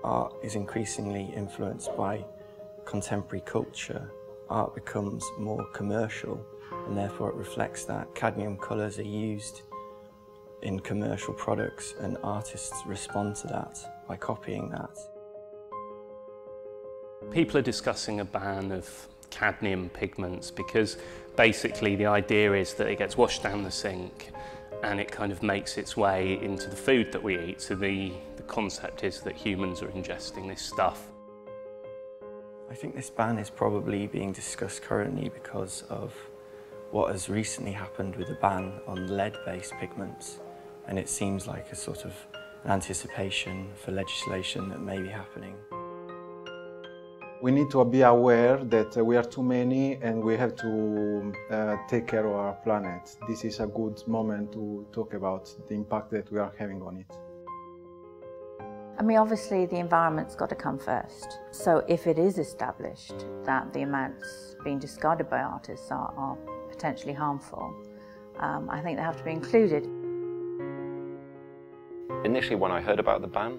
art is increasingly influenced by contemporary culture. Art becomes more commercial, and therefore it reflects that. Cadmium colours are used in commercial products, and artists respond to that by copying that. People are discussing a ban of cadmium pigments because basically the idea is that it gets washed down the sink and it kind of makes its way into the food that we eat. So the concept is that humans are ingesting this stuff. I think this ban is probably being discussed currently because of what has recently happened with the ban on lead-based pigments, and it seems like a sort of an anticipation for legislation that may be happening. We need to be aware that we are too many and we have to take care of our planet. This is a good moment to talk about the impact that we are having on it. I mean, obviously the environment's got to come first. So if it is established that the amounts being discarded by artists are potentially harmful, I think they have to be included. Initially, when I heard about the ban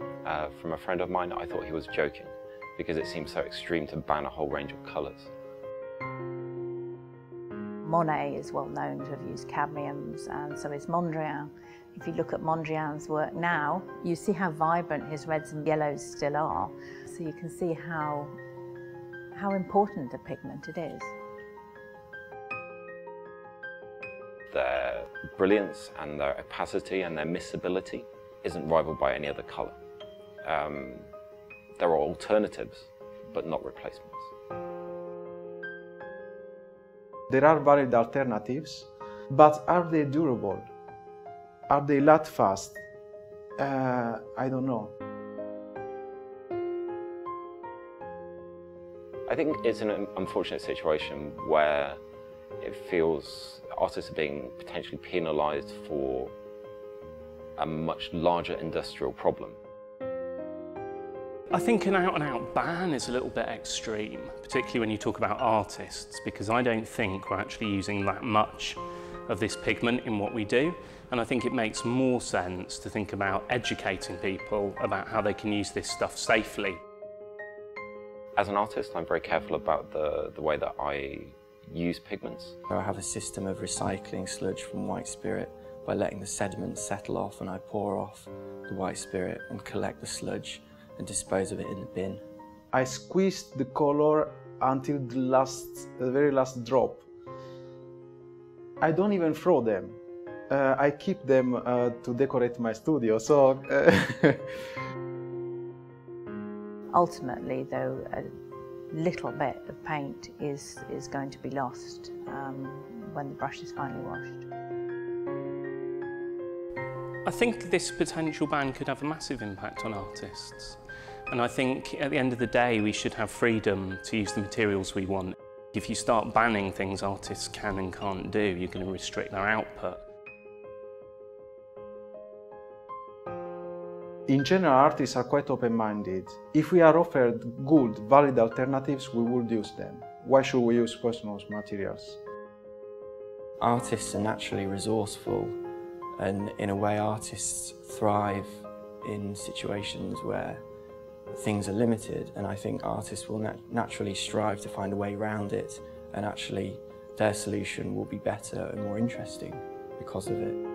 from a friend of mine, I thought he was joking, because it seems so extreme to ban a whole range of colours. Monet is well known to have used cadmiums, and so is Mondrian. If you look at Mondrian's work now, you see how vibrant his reds and yellows still are. So you can see how important a pigment it is. Their brilliance and their opacity and their miscibility isn't rivaled by any other colour. There are alternatives, but not replacements. There are valid alternatives, but are they durable? Are they last fast? I don't know. I think it's an unfortunate situation where it feels artists are being potentially penalised for a much larger industrial problem. I think an out-and-out ban is a little bit extreme, particularly when you talk about artists, because I don't think we're actually using that much of this pigment in what we do, and I think it makes more sense to think about educating people about how they can use this stuff safely. As an artist, I'm very careful about the way that I use pigments. I have a system of recycling sludge from white spirit by letting the sediment settle off, and I pour off the white spirit and collect the sludge and dispose of it in the bin. I squeezed the color until the very last drop. I don't even throw them. I keep them to decorate my studio. So Ultimately, though, a little bit of paint is going to be lost when the brush is finally washed. I think this potential ban could have a massive impact on artists. And I think at the end of the day, we should have freedom to use the materials we want. If you start banning things artists can and can't do, you're going to restrict their output. in general, artists are quite open-minded. If we are offered good, valid alternatives, we would use them. Why should we use poisonous materials? Artists are naturally resourceful, and in a way artists thrive in situations where things are limited, and I think artists will naturally strive to find a way around it, and actually their solution will be better and more interesting because of it.